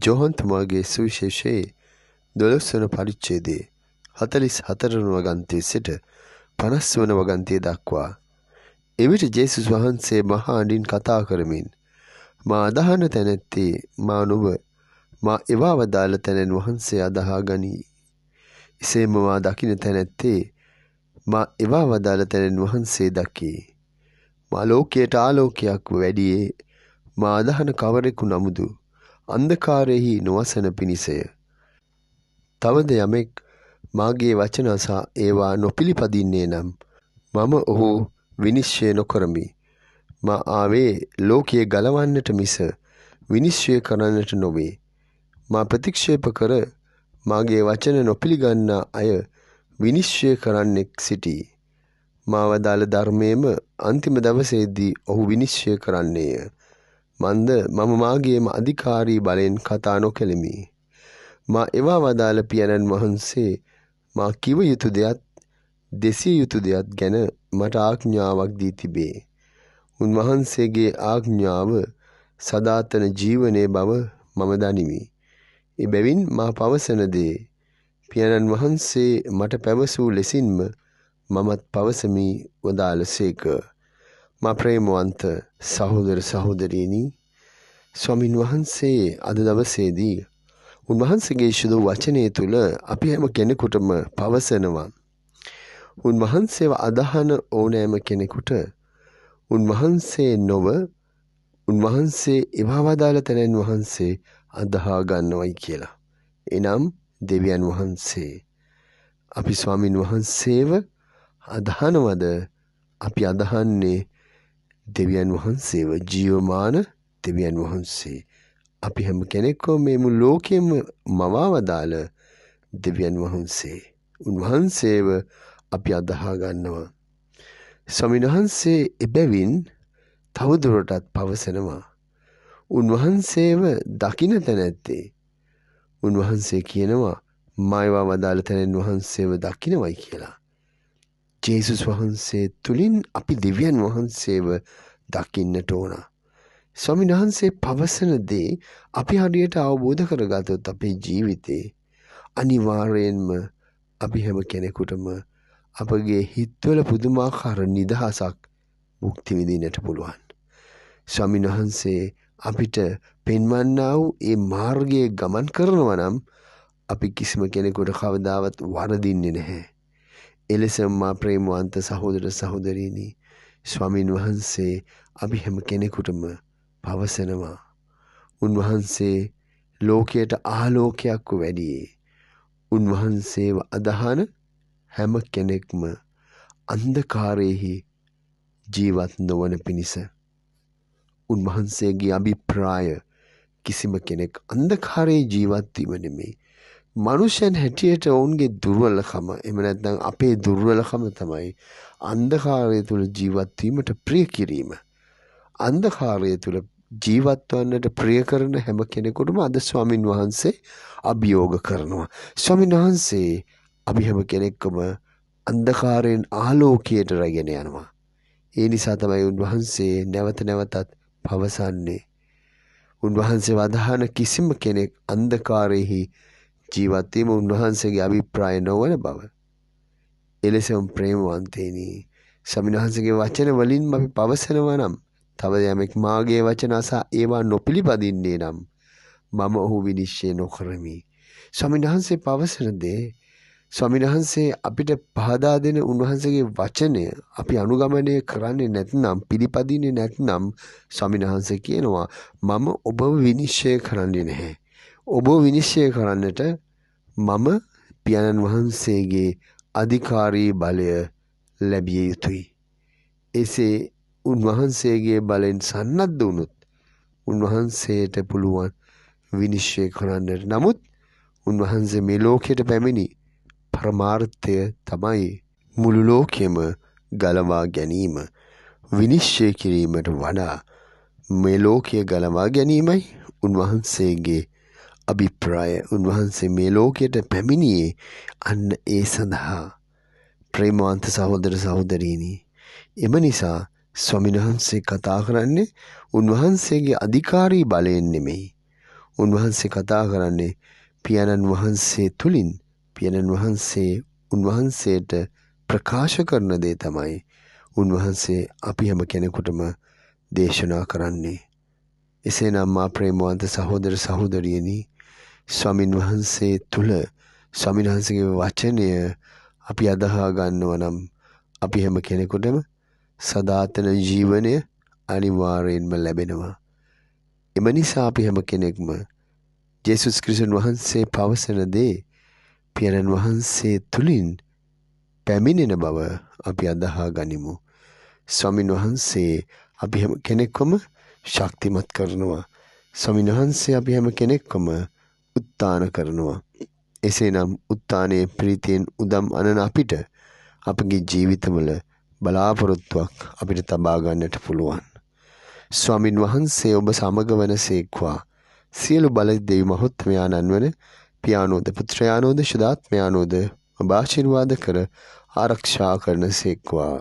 ජෝහන් තුමාගේ සුවිශේෂයේ 12 වන පරිච්ඡේදයේ 44 වන වගන්තියේ සිට 50 වන වගන්තිය දක්වා එවිට ජේසුස් වහන්සේ මහා හඬින් කතා කරමින් මා අදහන තැනැත්තේ මා නොව මා එවා වදාළ තැනැන් වහන්සේ අදහා ගනී. එසේම මා දකින තැනැත්තේ මා එවා වදාළ තැනැන් වහන්සේ දකී. මා ලෝකයට ආලෝකයක් වැඩියේ මා අදහන කවරෙකු නමුදු අන්ධකාරයෙහි නොවසන පිණිසය. තවද යමෙක් මාගේ වචන අසා ඒවා නොපිළිපදින්නේ නම් මම ඔහු විනිශ්චය නොකරමි. මා ආවේ ලෝකයේ ගලවන්නට මිස විනිශ්චය කරන්නට නොවේ. මා ප්‍රතික්ෂේප කර මාගේ වචන නොපිළිගන්නා අය විනිශ්චය කරන්නෙක් සිටී. මා වදාළ ධර්මයේම අන්තිම දවසේදී ඔහු විනිශ්චය කරන්නේය. මම මාගේම අධිකාරී බලෙන් කතා නොකෙලෙමි. මා එවා වදාළ පියාණන් වහන්සේ මා කිව යුතු දෙයක් දෙසිය යුතු දෙයක් ගැන මට ආඥාවක් දී තිබේ. උන්වහන්සේගේ ආඥාව සදාතන ජීවනයේ බව මම දනිමි. එබැවින් මා පවසන දේ පියාණන් වහන්සේ මට පැවසූ ලෙසින්ම මමත් පවසමි වදාළසේක. මා ප්‍රේමවන්ත සහෝදර සහෝදරියනි, ස්වාමින් වහන්සේ අද දවසේදී උන්වහන්සේගේ ශුද්ධ වචනය තුළ අපි හැම කෙනෙකුටම පවසනවා. උන්වහන්සේව අදහන ඕනෑම කෙනෙකුට උන්වහන්සේ නොව උන්වහන්සේ එවා වදාළ තැනැන් වහන්සේ අදහා ගන්නවයි කියලා. එනම් දෙවියන් වහන්සේ. අපි ස්වාමින් වහන්සේව අදහනවද? අපි අදහන්නේ දෙවියන් වහන්සේව, ජීවමාන දෙවියන් වහන්සේ. අපි හැම කෙනෙක්ම මේ මුළු ලෝකෙම මවා වදාළ දෙවියන් වහන්සේ. උන්වහන්සේව අපි අදහා ගන්නවා. ස්වාමීන් වහන්සේ එබැවින් තවදුරටත් පවසනවා. උන්වහන්සේව දකින තැනැත්තේ උන්වහන්සේ කියනවා මා ඒවා වදාළ තැනැන් වහන්සේව දකිනවයි කියලා. ජේසුස් වහන්සේ තුලින් අපි දෙවියන් වහන්සේව දකින්නට ඕන. ස්වාමීන් වහන්සේ පවසන දේ අපි හරියට අවබෝධ කරගත්තොත් අපේ ජීවිතේ අනිවාර්යයෙන්ම අපි හැම කෙනෙකුටම අපගේ හිතවල පුදුමාකාර නිදහසක් මුක්ති විඳින්නට පුළුවන්. ස්වාමීන් වහන්සේ අපිට පෙන්වන්නා වූ ඒ මාර්ගයේ ගමන් කරනවා නම් අපි කිසිම කෙනෙකුට කවදාවත් වරදින්නේ නැහැ. එලෙසම මා ප්‍රේමවන්ත සහෝදර සහෝදරියනි, ස්වාමීන් වහන්සේ අපි හැම කෙනෙකුටම පවසනවා. උන්වහන්සේ ලෝකයට ආලෝකයක් වැඩියේ. උන්වහන්සේව අදහන හැම කෙනෙක්ම අන්ධකාරයෙහි ජීවත් නොවන පිණිස. උන්වහන්සේගේ අභිප්‍රාය කිසිම කෙනෙක් අන්ධකාරයේ ජීවත් වීම නෙමෙයි. මනුෂ්‍යයන් හැටියට ඔවුන්ගේ දුර්වලකම, එහෙම නැත්නම් අපේ දුර්වලකම තමයි අන්ධකාරය තුළ ජීවත් වීමට ප්‍රිය කිරීම. අන්ධකාරය තුළ ජීවත් වන්නට ප්‍රිය කරන හැම කෙනෙකුටම අද ස්වාමින් වහන්සේ අභියෝග කරනවා. ස්වාමින් වහන්සේ අපි හැම කෙනෙක්ම අන්ධකාරයෙන් ආලෝකයට රැගෙන යනවා. ඒ නිසා තමයි උන්වහන්සේ නැවත නැවතත් පවසන්නේ උන්වහන්සේ වදහන කිසිම කෙනෙක් අන්ධකාරයෙහි ජීවත් වීම උන්වහන්සේගේ අභිප්‍රාය නොවන බව. එලෙසම ප්‍රේමවන්තේනි, ස්වාමීන් වහන්සේගේ වචන වලින්ම අපි පවසනවා නම් තව යමෙක් මාගේ වචන අසා ඒවා නොපිළිපදින්නේ නම් මම ඔහු විනිශ්චය නොකරමි. ස්වාමීන් වහන්සේ පවසන දේ ස්වාමීන් වහන්සේ අපිට පහදා දෙන උන්වහන්සේගේ වචනය අපි අනුගමනය කරන්නේ නැත්නම්, පිළිපදින්නේ නැත්නම් ස්වාමීන් වහන්සේ කියනවා මම ඔබව විනිශ්චය කරන්නේ නැහැ. ඔබ විනිශ්චය කරන්නට මම පියාණන් වහන්සේගේ අධිකාරී බලය ලැබිය යුතුයි. එසේ උන්වහන්සේගේ බලෙන් සන්නද්ධ වුණොත් උන්වහන්සේට පුළුවන් විනිශ්චය කරන්නට. නමුත් උන්වහන්සේ මේ ලෝකයට පැමිණි පරමාර්ථය තමයි මුළු ලෝකෙම ගලවා ගැනීම. විනිශ්චය කිරීමට වඩා මේ ලෝකය ගලවා ගැනීමයි උන්වහන්සේගේ අභිප්‍රාය. උන්වහන්සේ මේ ලෝකයට පැමිණියේ අන්න ඒ සඳහා. ප්‍රේමවන්ත සහෝදර සහෝදරීනි, එම නිසා ස්වාමීන් වහන්සේ කතා කරන්නේ උන්වහන්සේගේ අධිකාරී බලයෙන් නෙමෙයි. උන්වහන්සේ කතා කරන්නේ පියාණන් වහන්සේ තුලින්. පියාණන් වහන්සේ උන්වහන්සේට ප්‍රකාශ කරන දේ තමයි උන්වහන්සේ අපි හැම කෙනෙකුටම දේශනා කරන්නේ. එසේනම් මා ප්‍රේමවන්ත සහෝදර සහෝදරියනි, ස්වාමින් වහන්සේ තුල ස්වාමින් වහන්සේගේ වචනය අපි අදහා ගන්නවා නම් අපි හැම කෙනෙකුටම සදාතන ජීවනය අනිවාර්යෙන්ම ලැබෙනවා. එම නිසා අපි හැම කෙනෙක්ම ජේසුස් ක්‍රිස්තුන් වහන්සේ පවසන දේ පියාණන් වහන්සේ තුලින් පැමිණෙන බව අපි අදහා ගනිමු. ස්වාමින් වහන්සේ අපි හැම කෙනෙක්වම ශක්තිමත් කරනවා. ස්වාමින් වහන්සේ අපි හැම කෙනෙක්වම උත්ථාන කරනවා. එසේනම් උත්ථානයේ ප්‍රීතියෙන් උදම් අනන අපිට අපගේ ජීවිතවල බලාපොරොත්තුවක් අපිට තබා ගන්නට පුළුවන්. ස්වාමින් වහන්සේ ඔබ සමග වනසේක්වා. සියලු බල දෙවි මහත්මයාණන් වන පියාණෝද පුත්‍රයාණෝද ශුද්ධාත්මයාණෝද ඔබ ආශිර්වාද කර ආරක්ෂා කරන සේක්වා.